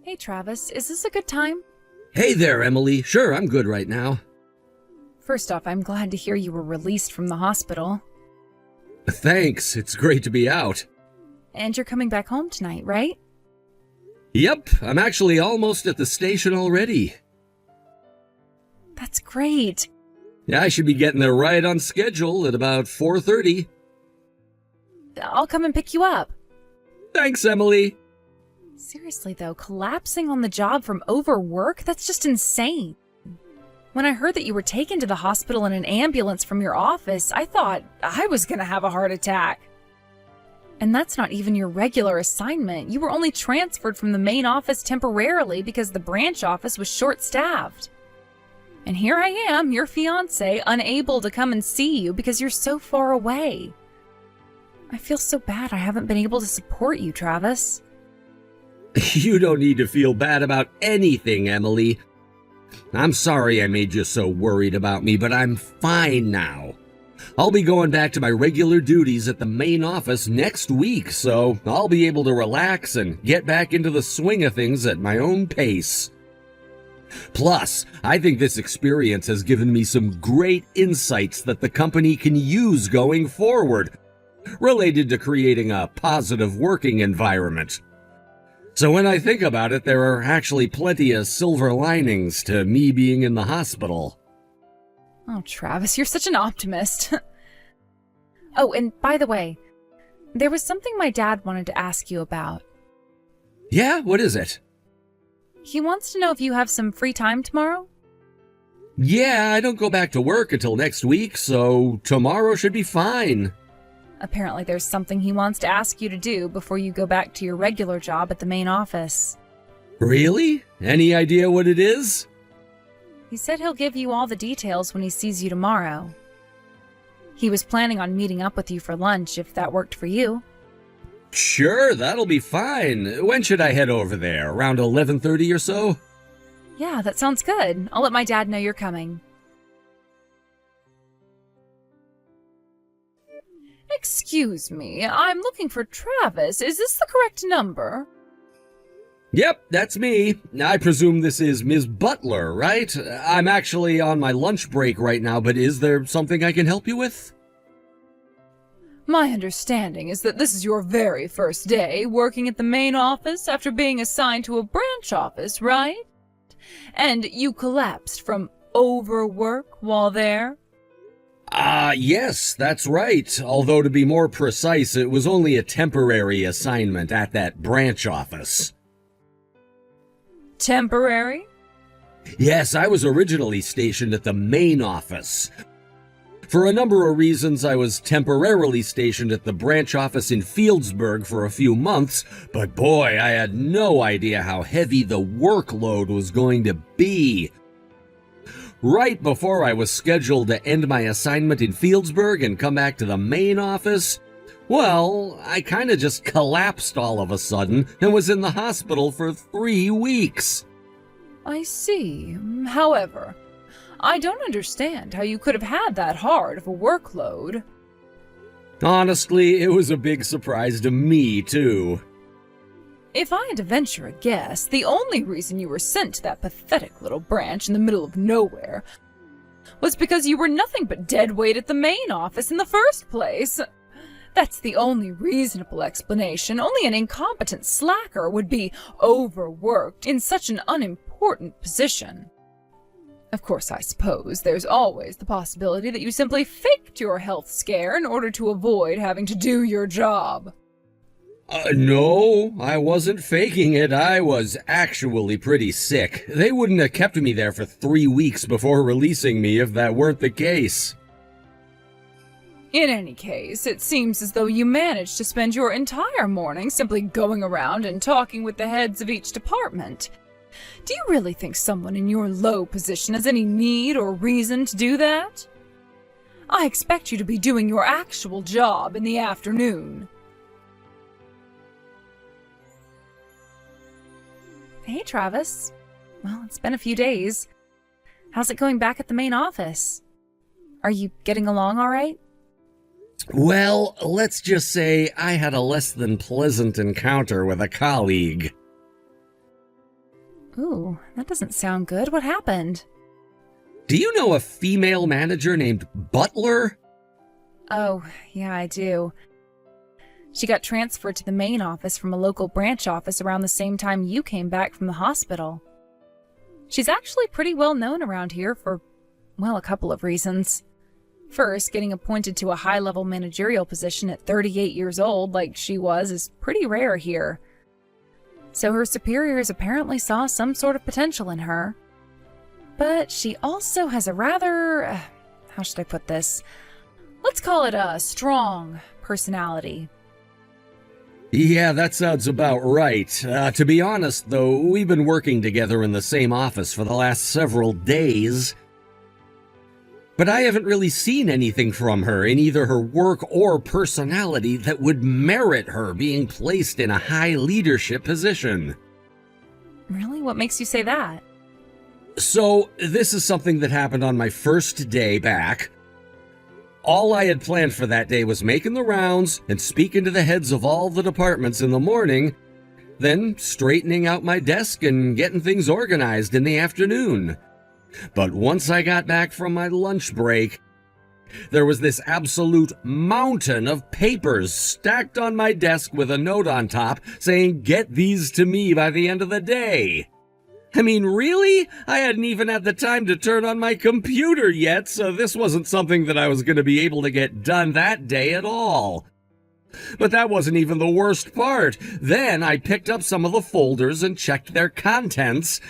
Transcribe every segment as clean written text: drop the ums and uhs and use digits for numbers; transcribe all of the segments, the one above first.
Hey Travis, is this a good time? Hey there, Emily. Sure, I'm good right now. First off, I'm glad to hear you were released from the hospital. Thanks, it's great to be out. And you're coming back home tonight, right? Yep, I'm actually almost at the station already. That's great. Yeah, I should be getting there right on schedule at about 4:30. I'll come and pick you up. Thanks, Emily. Seriously though, collapsing on the job from overwork? That's just insane. When I heard that you were taken to the hospital in an ambulance from your office, I thought I was gonna have a heart attack. And that's not even your regular assignment. You were only transferred from the main office temporarily because the branch office was short-staffed. And here I am, your fiancé, unable to come and see you because you're so far away. I feel so bad I haven't been able to support you, Travis. You don't need to feel bad about anything, Emily. I'm sorry I made you so worried about me, but I'm fine now. I'll be going back to my regular duties at the main office next week, so I'll be able to relax and get back into the swing of things at my own pace. Plus, I think this experience has given me some great insights that the company can use going forward, related to creating a positive working environment. So when I think about it, there are actually plenty of silver linings to me being in the hospital. Oh, Travis, you're such an optimist. Oh, and by the way, there was something my dad wanted to ask you about. Yeah, what is it? He wants to know if you have some free time tomorrow? Yeah, I don't go back to work until next week, so tomorrow should be fine. Apparently there's something he wants to ask you to do before you go back to your regular job at the main office. Really? Any idea what it is? He said he'll give you all the details when he sees you tomorrow. He was planning on meeting up with you for lunch if that worked for you. Sure, that'll be fine. When should I head over there? Around 11:30 or so? Yeah, that sounds good. I'll let my dad know you're coming. Excuse me, I'm looking for Travis. Is this the correct number? Yep, that's me. I presume this is Ms. Butler, right? I'm actually on my lunch break right now, but is there something I can help you with? My understanding is that this is your very first day working at the main office after being assigned to a branch office, right? And you collapsed from overwork while there? Yes, that's right. Although to be more precise, it was only a temporary assignment at that branch office. Temporary? Yes, I was originally stationed at the main office. For a number of reasons, I was temporarily stationed at the branch office in Fieldsburg for a few months, but boy, I had no idea how heavy the workload was going to be. Right before I was scheduled to end my assignment in Fieldsburg and come back to the main office, well, I kind of just collapsed all of a sudden and was in the hospital for 3 weeks. I see. However, I don't understand how you could have had that hard of a workload. Honestly, it was a big surprise to me, too. If I had to venture a guess, the only reason you were sent to that pathetic little branch in the middle of nowhere was because you were nothing but dead weight at the main office in the first place. That's the only reasonable explanation. Only an incompetent slacker would be overworked in such an unimportant position. Of course, I suppose there's always the possibility that you simply faked your health scare in order to avoid having to do your job. No, I wasn't faking it. I was actually pretty sick. They wouldn't have kept me there for 3 weeks before releasing me if that weren't the case. In any case, it seems as though you managed to spend your entire morning simply going around and talking with the heads of each department. Do you really think someone in your low position has any need or reason to do that? I expect you to be doing your actual job in the afternoon. Hey, Travis. Well, it's been a few days. How's it going back at the main office? Are you getting along all right? Well, let's just say I had a less than pleasant encounter with a colleague. Ooh, that doesn't sound good. What happened? Do you know a female manager named Butler? Oh, yeah, I do. She got transferred to the main office from a local branch office around the same time you came back from the hospital. She's actually pretty well known around here for, well, a couple of reasons. First, getting appointed to a high-level managerial position at 38 years old, like she was, is pretty rare here. So her superiors apparently saw some sort of potential in her. But she also has a rather, how should I put this? Let's call it a strong personality. Yeah, that sounds about right. To be honest, though, we've been working together in the same office for the last several days. But I haven't really seen anything from her in either her work or personality that would merit her being placed in a high leadership position. Really? What makes you say that? So, this is something that happened on my first day back. All I had planned for that day was making the rounds and speaking to the heads of all the departments in the morning, then straightening out my desk and getting things organized in the afternoon. But once I got back from my lunch break, there was this absolute mountain of papers stacked on my desk with a note on top saying, "Get these to me by the end of the day." I mean, really? I hadn't even had the time to turn on my computer yet, so this wasn't something that I was going to be able to get done that day at all. But that wasn't even the worst part. Then I picked up some of the folders and checked their contents.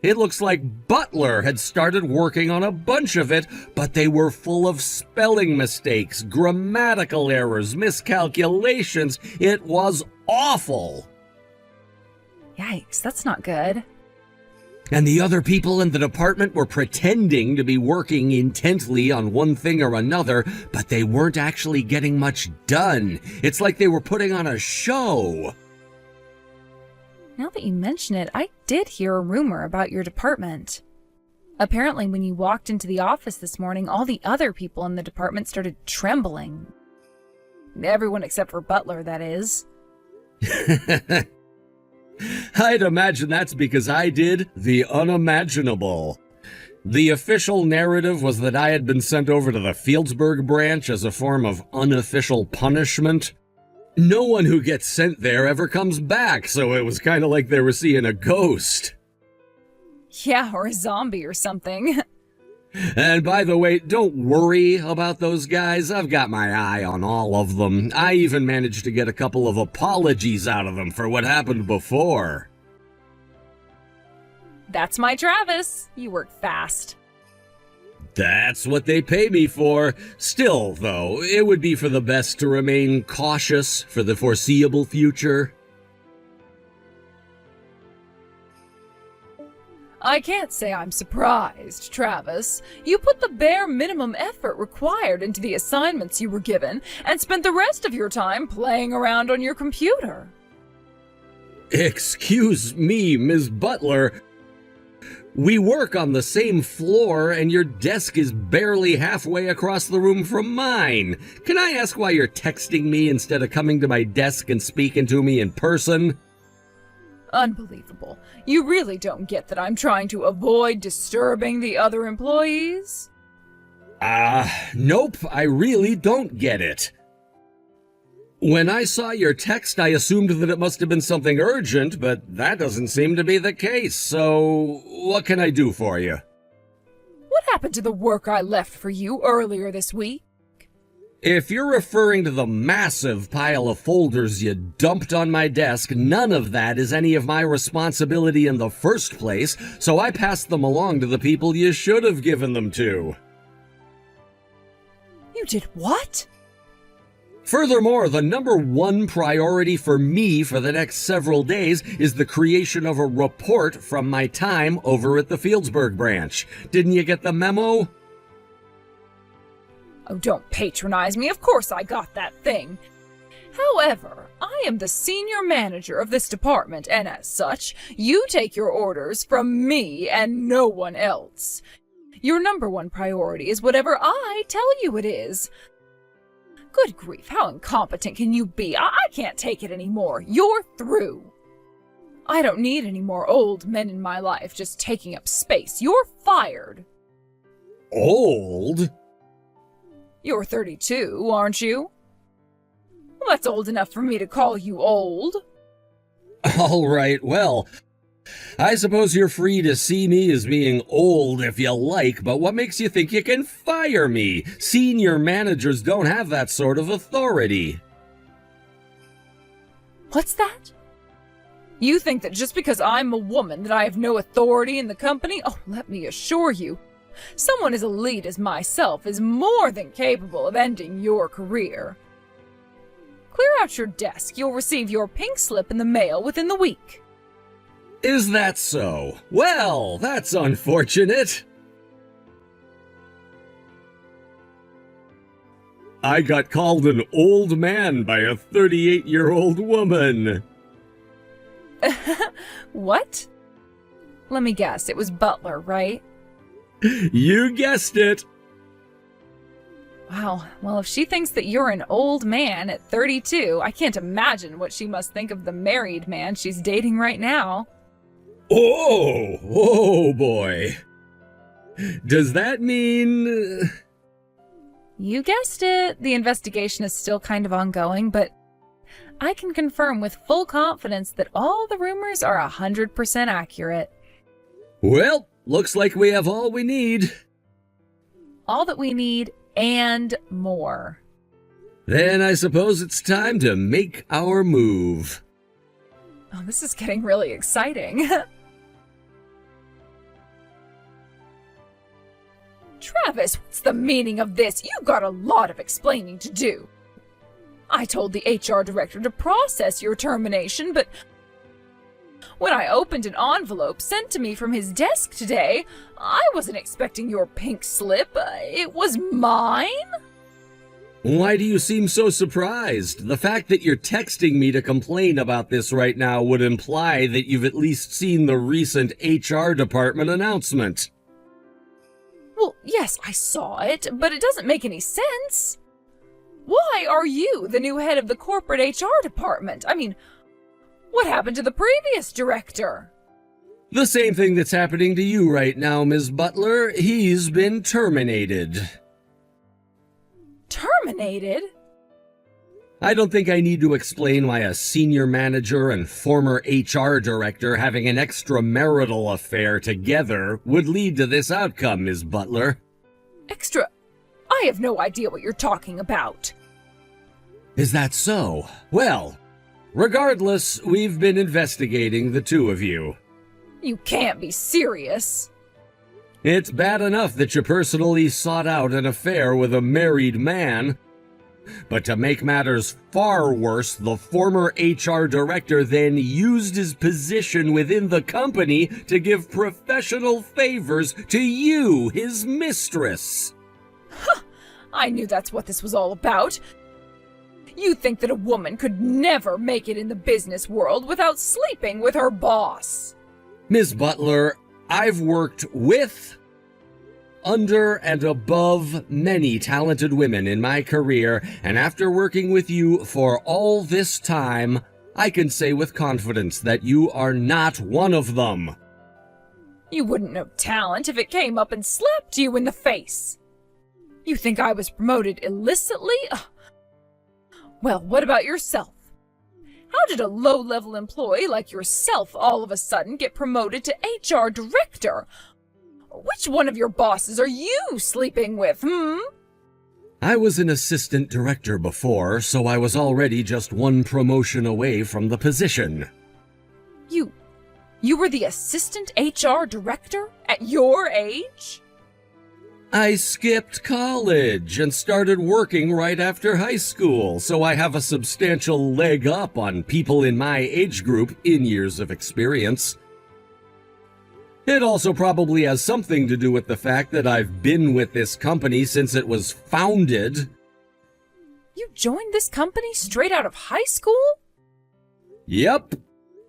It looks like Butler had started working on a bunch of it, but they were full of spelling mistakes, grammatical errors, miscalculations. It was awful. Yikes, that's not good. And the other people in the department were pretending to be working intently on one thing or another, but they weren't actually getting much done. It's like they were putting on a show. Now that you mention it, I did hear a rumor about your department. Apparently, when you walked into the office this morning, all the other people in the department started trembling. Everyone except for Butler, that is. I'd imagine that's because I did the unimaginable. The official narrative was that I had been sent over to the Fieldsburg branch as a form of unofficial punishment. No one who gets sent there ever comes back, so it was kind of like they were seeing a ghost. Yeah, or a zombie or something. And by the way, don't worry about those guys. I've got my eye on all of them. I even managed to get a couple of apologies out of them for what happened before. That's my Travis. You work fast. That's what they pay me for. Still, though, it would be for the best to remain cautious for the foreseeable future. I can't say I'm surprised, Travis. You put the bare minimum effort required into the assignments you were given and spent the rest of your time playing around on your computer. Excuse me, Ms. Butler. We work on the same floor and your desk is barely halfway across the room from mine. Can I ask why you're texting me instead of coming to my desk and speaking to me in person? Unbelievable. You really don't get that I'm trying to avoid disturbing the other employees? Nope, I really don't get it. When I saw your text, I assumed that it must have been something urgent, but that doesn't seem to be the case, so what can I do for you? What happened to the work I left for you earlier this week? If you're referring to the massive pile of folders you dumped on my desk, none of that is any of my responsibility in the first place, so I passed them along to the people you should have given them to. You did what? Furthermore, the number one priority for me for the next several days is the creation of a report from my time over at the Fieldsburg branch. Didn't you get the memo? Oh, don't patronize me. Of course I got that thing. However, I am the senior manager of this department, and as such, you take your orders from me and no one else. Your number one priority is whatever I tell you it is. Good grief, how incompetent can you be? I can't take it anymore. You're through. I don't need any more old men in my life just taking up space. You're fired. Old? You're 32, aren't you? Well, that's old enough for me to call you old. All right, well, I suppose you're free to see me as being old if you like, but what makes you think you can fire me? Senior managers don't have that sort of authority. What's that? You think that just because I'm a woman that I have no authority in the company? Oh, let me assure you, someone as elite as myself is more than capable of ending your career. Clear out your desk. You'll receive your pink slip in the mail within the week. Is that so? Well, that's unfortunate. I got called an old man by a 38-year-old woman. What? Let me guess, it was Butler, right? You guessed it. Wow, well, if she thinks that you're an old man at 32, I can't imagine what she must think of the married man she's dating right now. Oh boy. Does that mean... You guessed it. The investigation is still kind of ongoing, but I can confirm with full confidence that all the rumors are 100% accurate. Well, looks like we have all we need. All that we need and more. Then I suppose it's time to make our move. Oh, this is getting really exciting. Travis, what's the meaning of this? You've got a lot of explaining to do. I told the HR director to process your termination, but when I opened an envelope sent to me from his desk today, I wasn't expecting your pink slip. It was mine? Why do you seem so surprised? The fact that you're texting me to complain about this right now would imply that you've at least seen the recent HR department announcement. Well, yes, I saw it, but it doesn't make any sense. Why are you the new head of the corporate HR department? I mean, what happened to the previous director? The same thing that's happening to you right now, Ms. Butler. He's been terminated. Terminated? I don't think I need to explain why a senior manager and former HR director having an extramarital affair together would lead to this outcome, Ms. Butler. I have no idea what you're talking about. Is that so? Well, regardless, we've been investigating the two of you. You can't be serious. It's bad enough that you personally sought out an affair with a married man, but to make matters far worse, the former HR director then used his position within the company to give professional favors to you, his mistress. I knew that's what this was all about. You think that a woman could never make it in the business world without sleeping with her boss. Ms. Butler, I've worked with, under, and above many talented women in my career, and after working with you for all this time, I can say with confidence that you are not one of them. You wouldn't know talent if it came up and slapped you in the face. You think I was promoted illicitly? Ugh. Well, what about yourself? How did a low-level employee like yourself all of a sudden get promoted to HR director? Which one of your bosses are you sleeping with, I was an assistant director before, so I was already just one promotion away from the position. You were the assistant HR director at your age? I skipped college and started working right after high school, so I have a substantial leg up on people in my age group in years of experience. It also probably has something to do with the fact that I've been with this company since it was founded. You joined this company straight out of high school? Yep.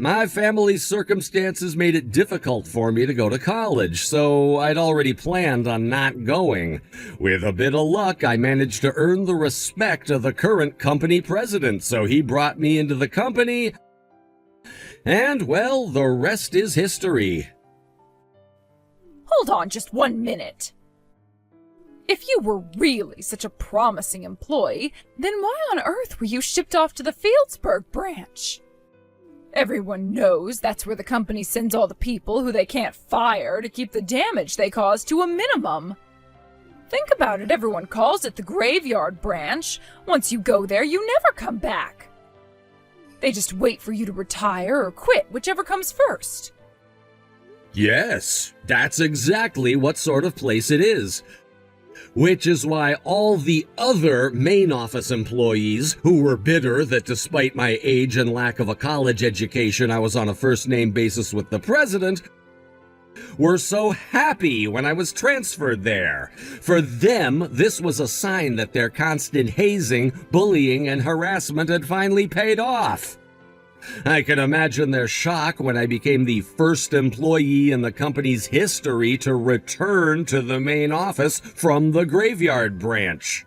My family's circumstances made it difficult for me to go to college, so I'd already planned on not going. With a bit of luck, I managed to earn the respect of the current company president, so he brought me into the company, And, well, the rest is history. Hold on just 1 minute. If you were really such a promising employee, then why on earth were you shipped off to the Fieldsburg branch? Everyone knows that's where the company sends all the people who they can't fire to keep the damage they cause to a minimum. Think about it, everyone calls it the graveyard branch. Once you go there, you never come back. They just wait for you to retire or quit, whichever comes first. Yes, that's exactly what sort of place it is. Which is why all the other main office employees who were bitter that despite my age and lack of a college education, I was on a first-name basis with the president, were so happy when I was transferred there. For them, this was a sign that their constant hazing, bullying, and harassment had finally paid off. I can imagine their shock when I became the first employee in the company's history to return to the main office from the graveyard branch.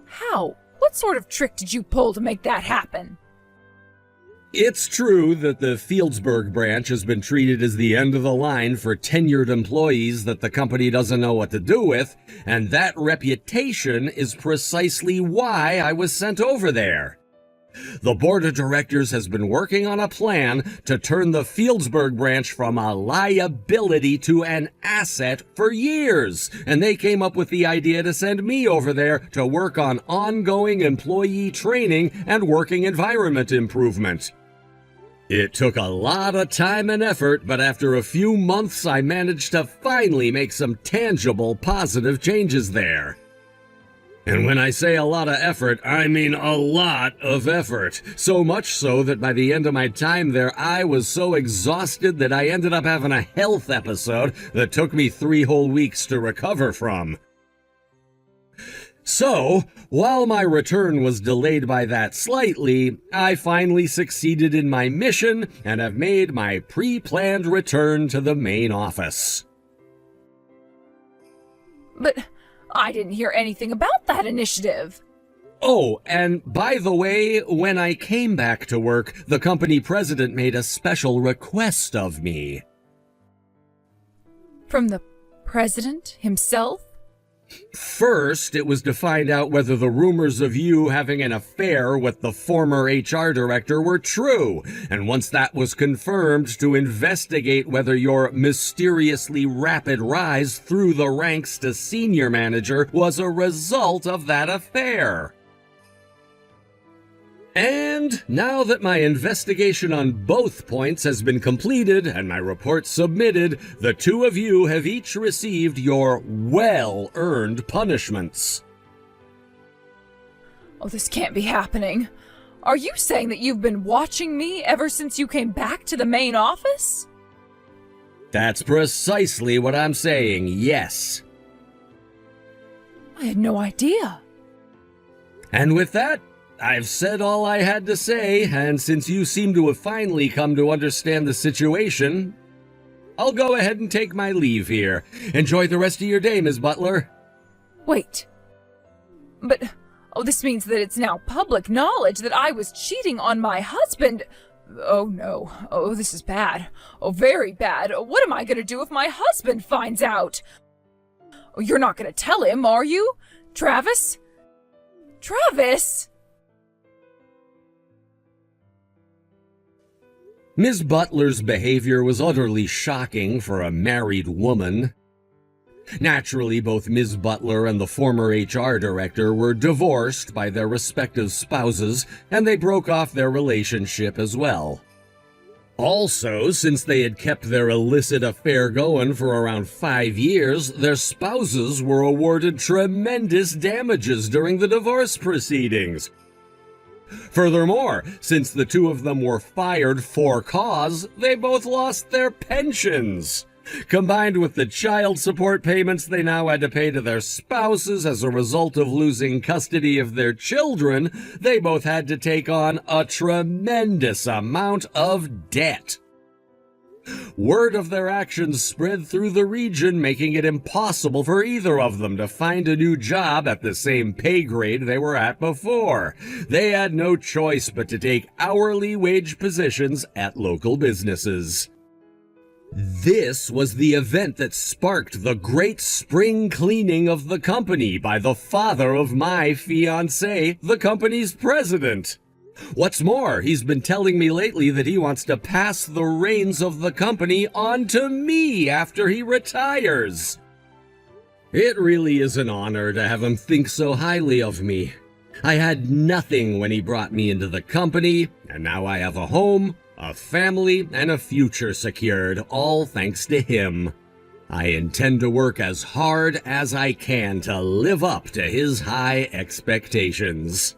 How? What sort of trick did you pull to make that happen? It's true that the Fieldsburg branch has been treated as the end of the line for tenured employees that the company doesn't know what to do with, and that reputation is precisely why I was sent over there. The board of directors has been working on a plan to turn the Fieldsburg branch from a liability to an asset for years, and they came up with the idea to send me over there to work on ongoing employee training and working environment improvement. It took a lot of time and effort, but after a few months I managed to finally make some tangible positive changes there. And when I say a lot of effort, I mean a lot of effort. So much so that by the end of my time there, I was so exhausted that I ended up having a health episode that took me 3 whole weeks to recover from. So, while my return was delayed by that slightly, I finally succeeded in my mission and have made my pre-planned return to the main office. But I didn't hear anything about that initiative. Oh, and by the way, when I came back to work, the company president made a special request of me. From the president himself? First, it was to find out whether the rumors of you having an affair with the former HR director were true, and once that was confirmed, to investigate whether your mysteriously rapid rise through the ranks to senior manager was a result of that affair. And now that my investigation on both points has been completed and my report submitted, the two of you have each received your well-earned punishments. Oh, this can't be happening. Are you saying that you've been watching me ever since you came back to the main office? That's precisely what I'm saying, yes. I had no idea. And with that, I've said all I had to say, and since you seem to have finally come to understand the situation, I'll go ahead and take my leave here. Enjoy the rest of your day, Ms. Butler. Wait. But, this means that it's now public knowledge that I was cheating on my husband. Oh no. Oh, this is bad. Oh, very bad. What am I gonna do if my husband finds out? Oh, you're not gonna tell him, are you? Travis? Travis? Ms. Butler's behavior was utterly shocking for a married woman. Naturally, both Ms. Butler and the former HR director were divorced by their respective spouses, and they broke off their relationship as well. Also, since they had kept their illicit affair going for around 5 years, their spouses were awarded tremendous damages during the divorce proceedings. Furthermore, since the two of them were fired for cause, they both lost their pensions. Combined with the child support payments they now had to pay to their spouses as a result of losing custody of their children, they both had to take on a tremendous amount of debt. Word of their actions spread through the region, making it impossible for either of them to find a new job at the same pay grade they were at before. They had no choice but to take hourly wage positions at local businesses. This was the event that sparked the great spring cleaning of the company by the father of my fiancée, the company's president. What's more, he's been telling me lately that he wants to pass the reins of the company on to me after he retires. It really is an honor to have him think so highly of me. I had nothing when he brought me into the company, and now I have a home, a family, and a future secured, all thanks to him. I intend to work as hard as I can to live up to his high expectations.